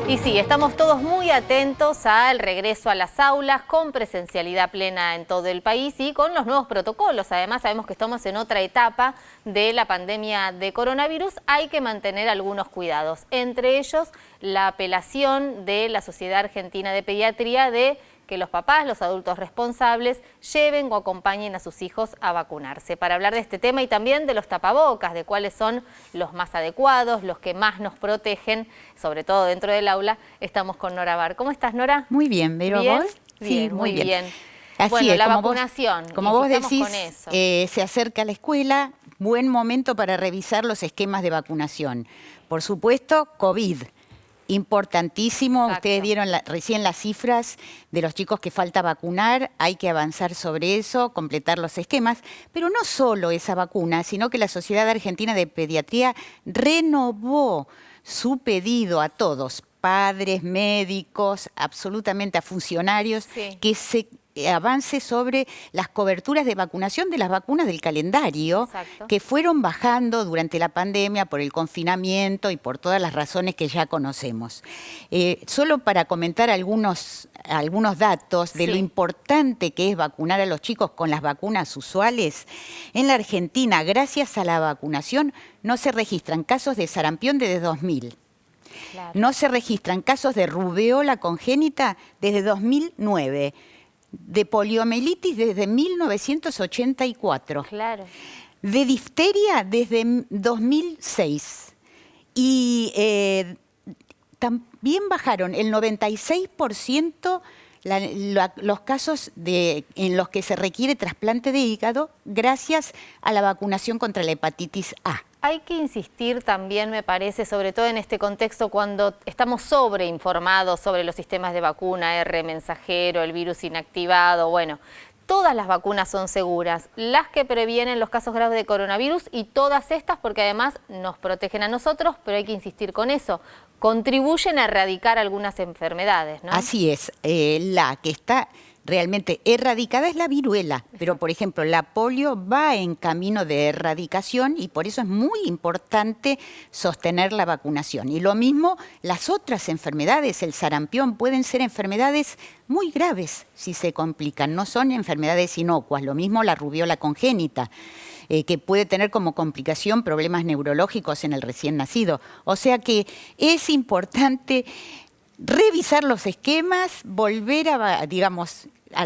Y sí, estamos todos muy atentos al regreso a las aulas con presencialidad plena en todo el país y con los nuevos protocolos. Además, sabemos que estamos en otra etapa de la pandemia de coronavirus. Hay que mantener algunos cuidados, entre ellos la apelación de la Sociedad Argentina de Pediatría de que los papás, los adultos responsables, lleven o acompañen a sus hijos a vacunarse. Para hablar de este tema y también de los tapabocas, de cuáles son los más adecuados, los que más nos protegen, sobre todo dentro del aula, estamos con Nora Bar. ¿Cómo estás, Nora? Muy bien, ¿Vero, ¿Bien? vos? Bien, Sí, muy bien. Así bueno, es, la vacunación. Como vos decís, con eso. se acerca la escuela, buen momento para revisar los esquemas de vacunación. Por supuesto, COVID. Importantísimo, Exacto. Ustedes dieron recién las cifras de los chicos que falta vacunar, hay que avanzar sobre eso, completar los esquemas, pero no solo esa vacuna, sino que la Sociedad Argentina de Pediatría renovó su pedido a todos, padres, médicos, absolutamente a funcionarios, Sí. que se avance sobre las coberturas de vacunación de las vacunas del calendario. Exacto. Que fueron bajando durante la pandemia por el confinamiento y por todas las razones que ya conocemos. Solo para comentar algunos datos de Sí. lo importante que es vacunar a los chicos con las vacunas usuales, en la Argentina, gracias a la vacunación, no se registran casos de sarampión desde 2000. Claro. No se registran casos de rubeola congénita desde 2009. De poliomielitis desde 1984. Claro. De difteria desde 2006. Y también bajaron el 96% los casos en los que se requiere trasplante de hígado gracias a la vacunación contra la hepatitis A. Hay que insistir también, me parece, sobre todo en este contexto cuando estamos sobreinformados sobre los sistemas de vacuna, R mensajero, el virus inactivado, bueno, todas las vacunas son seguras, las que previenen los casos graves de coronavirus y todas estas porque además nos protegen a nosotros, pero hay que insistir con eso, contribuyen a erradicar algunas enfermedades, ¿no? Así es, la que está realmente erradicada es la viruela, pero por ejemplo la polio va en camino de erradicación y por eso es muy importante sostener la vacunación. Y lo mismo las otras enfermedades, el sarampión, pueden ser enfermedades muy graves si se complican, no son enfermedades inocuas, lo mismo la rubiola congénita. Que puede tener como complicación problemas neurológicos en el recién nacido. O sea que es importante revisar los esquemas, volver a, digamos, a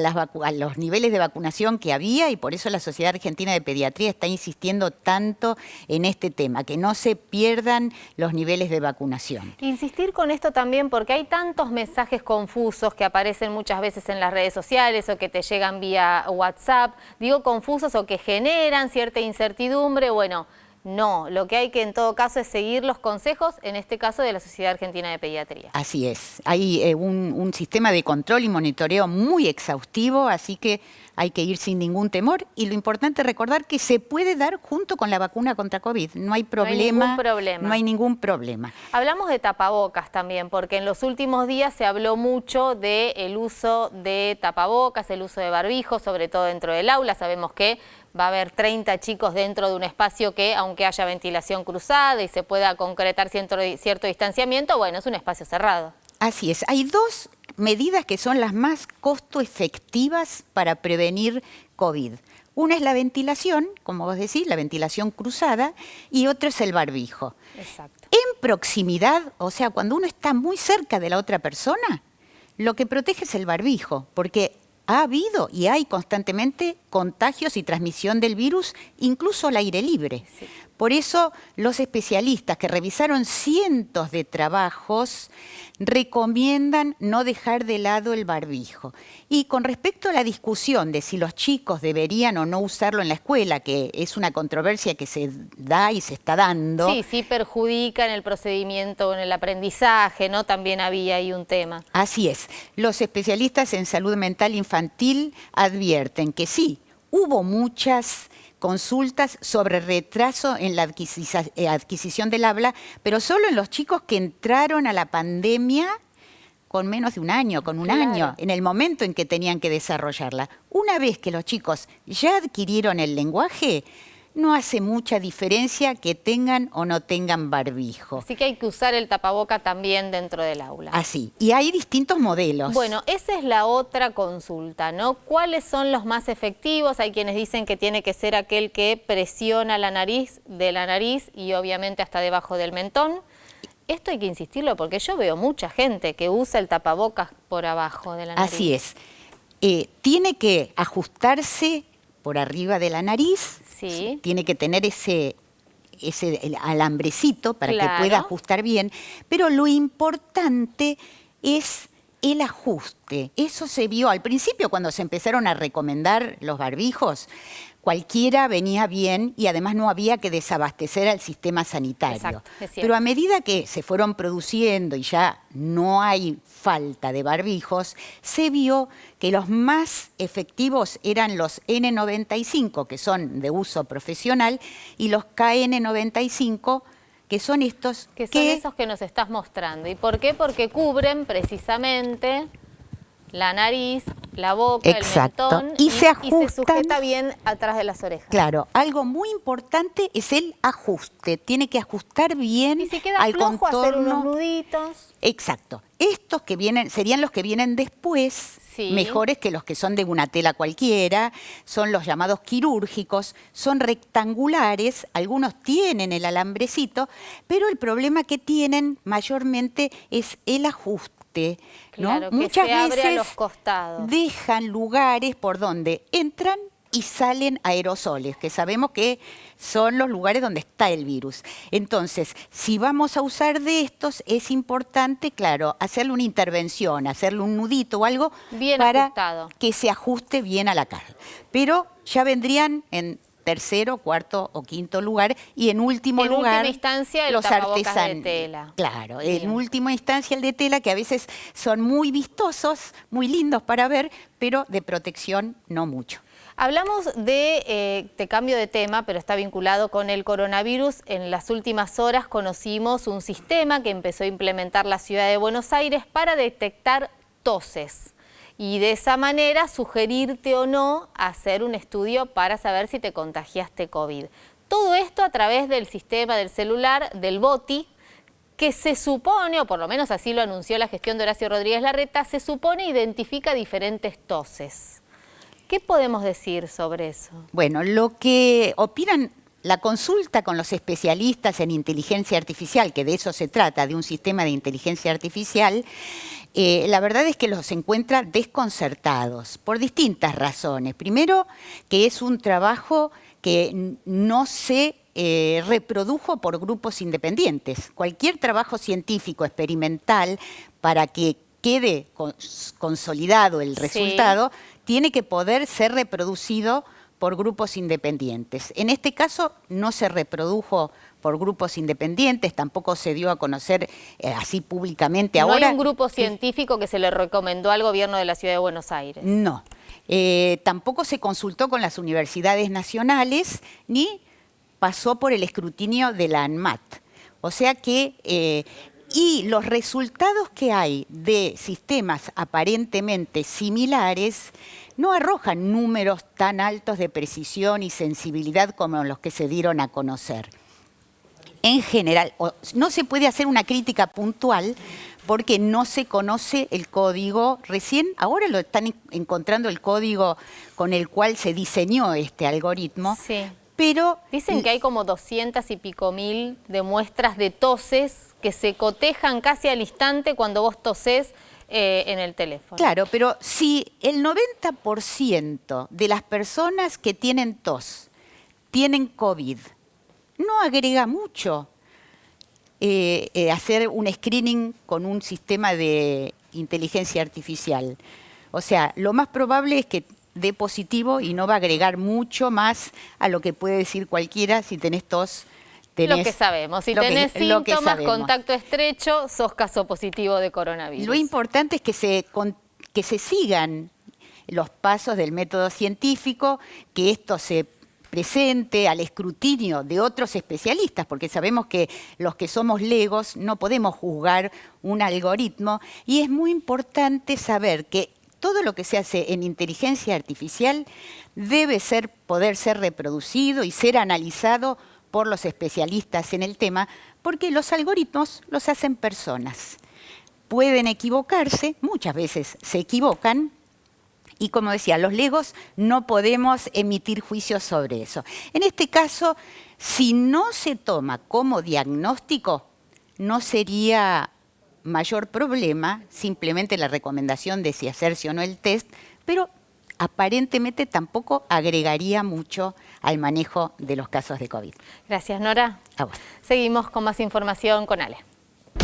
los niveles de vacunación que había y por eso la Sociedad Argentina de Pediatría está insistiendo tanto en este tema, que no se pierdan los niveles de vacunación. Insistir con esto también porque hay tantos mensajes confusos que aparecen muchas veces en las redes sociales o que te llegan vía WhatsApp, digo confusos o que generan cierta incertidumbre, bueno, no, lo que hay que en todo caso es seguir los consejos, en este caso de la Sociedad Argentina de Pediatría. Así es, hay un sistema de control y monitoreo muy exhaustivo, así que hay que ir sin ningún temor y lo importante es recordar que se puede dar junto con la vacuna contra COVID, no hay problema. No hay ningún problema. Hablamos de tapabocas también, porque en los últimos días se habló mucho del uso de tapabocas, el uso de barbijo, sobre todo dentro del aula, sabemos que va a haber 30 chicos dentro de un espacio que, aunque haya ventilación cruzada y se pueda concretar cierto distanciamiento, bueno, es un espacio cerrado. Así es. Hay dos medidas que son las más costo efectivas para prevenir COVID. Una es la ventilación, como vos decís, la ventilación cruzada, y otra es el barbijo. Exacto. En proximidad, o sea, cuando uno está muy cerca de la otra persona, lo que protege es el barbijo, porque ha habido y hay constantemente contagios y transmisión del virus, incluso al aire libre. Sí. Por eso los especialistas que revisaron cientos de trabajos recomiendan no dejar de lado el barbijo. Y con respecto a la discusión de si los chicos deberían o no usarlo en la escuela, que es una controversia que se da y se está dando. Sí, sí perjudica en el procedimiento, en el aprendizaje, ¿no? También había ahí un tema. Así es. Los especialistas en salud mental infantil advierten que sí, hubo muchas consultas sobre retraso en la adquisición del habla, pero solo en los chicos que entraron a la pandemia con menos de un año, con un año, en el momento en que tenían que desarrollarla. Una vez que los chicos ya adquirieron el lenguaje, no hace mucha diferencia que tengan o no tengan barbijo. Así que hay que usar el tapaboca también dentro del aula. Así, y hay distintos modelos. Bueno, esa es la otra consulta, ¿no? ¿Cuáles son los más efectivos? Hay quienes dicen que tiene que ser aquel que presiona la nariz, de la nariz y obviamente hasta debajo del mentón. Esto hay que insistirlo porque yo veo mucha gente que usa el tapabocas por abajo de la nariz. Así es. Tiene que ajustarse por arriba de la nariz, sí. Tiene que tener ese el alambrecito para claro. que pueda ajustar bien, pero lo importante es el ajuste. Eso se vio al principio cuando se empezaron a recomendar los barbijos. Cualquiera venía bien y además no había que desabastecer al sistema sanitario. Exacto, es cierto. Pero a medida que se fueron produciendo y ya no hay falta de barbijos, se vio que los más efectivos eran los N95, que son de uso profesional, y los KN95, que son estos que son esos que nos estás mostrando. ¿Y por qué? Porque cubren precisamente la nariz, la boca, exacto. el mentón y se ajustan, y se sujeta bien atrás de las orejas. Claro, algo muy importante es el ajuste. Tiene que ajustar bien y si queda al flojo, contorno. hacer unos nuditos. Exacto. Estos que vienen serían los que vienen después, sí. mejores que los que son de una tela cualquiera, son los llamados quirúrgicos, son rectangulares, algunos tienen el alambrecito, pero el problema que tienen mayormente es el ajuste. ¿no? Claro, que muchas se abre veces a los costados. Dejan lugares por donde entran y salen aerosoles, que sabemos que son los lugares donde está el virus. Entonces, si vamos a usar de estos, es importante, claro, hacerle una intervención, hacerle un nudito o algo bien para ajustado. Que se ajuste bien a la cara. Pero ya vendrían en tercero, cuarto o quinto lugar y en último lugar última instancia el los tapabocas artesanos de tela. Claro, bien. En última instancia el de tela, que a veces son muy vistosos, muy lindos para ver, pero de protección no mucho. Hablamos de cambio de tema, pero está vinculado con el coronavirus. En las últimas horas conocimos un sistema que empezó a implementar la ciudad de Buenos Aires para detectar toses. Y de esa manera sugerirte o no hacer un estudio para saber si te contagiaste COVID. Todo esto a través del sistema del celular, del BOTI, que se supone, o por lo menos así lo anunció la gestión de Horacio Rodríguez Larreta, se supone identifica diferentes toses. ¿Qué podemos decir sobre eso? Bueno, lo que opinan, la consulta con los especialistas en inteligencia artificial, que de eso se trata, de un sistema de inteligencia artificial, la verdad es que los encuentra desconcertados por distintas razones. Primero, que es un trabajo que no se reprodujo por grupos independientes. Cualquier trabajo científico experimental, para que quede consolidado el resultado, tiene que poder ser reproducido por grupos independientes. En este caso no se reprodujo por grupos independientes, tampoco se dio a conocer así públicamente. ¿No ahora hay un grupo científico que se le recomendó al gobierno de la Ciudad de Buenos Aires? No. Tampoco se consultó con las universidades nacionales ni pasó por el escrutinio de la ANMAT. O sea que y los resultados que hay de sistemas aparentemente similares no arrojan números tan altos de precisión y sensibilidad como los que se dieron a conocer. En general, no se puede hacer una crítica puntual porque no se conoce el código. Recién, ahora lo están encontrando el código con el cual se diseñó este algoritmo. Sí. Pero dicen que hay como 200 y pico mil de muestras de toses que se cotejan casi al instante cuando vos tosés en el teléfono. Claro, pero si el 90% de las personas que tienen tos tienen COVID, no agrega mucho hacer un screening con un sistema de inteligencia artificial. O sea, lo más probable es que dé positivo y no va a agregar mucho más a lo que puede decir cualquiera si tenés tos. Lo que sabemos, si tenés síntomas, contacto estrecho, sos caso positivo de coronavirus. Lo importante es que se sigan los pasos del método científico, que esto se presente al escrutinio de otros especialistas, porque sabemos que los que somos legos no podemos juzgar un algoritmo, y es muy importante saber que todo lo que se hace en inteligencia artificial debe poder ser reproducido y ser analizado por los especialistas en el tema, porque los algoritmos los hacen personas. Pueden equivocarse, muchas veces se equivocan, y como decía, los legos no podemos emitir juicios sobre eso. En este caso, si no se toma como diagnóstico, no sería mayor problema simplemente la recomendación de si hacerse o no el test, pero aparentemente tampoco agregaría mucho al manejo de los casos de COVID. Gracias, Nora. A vos. Seguimos con más información con Ale.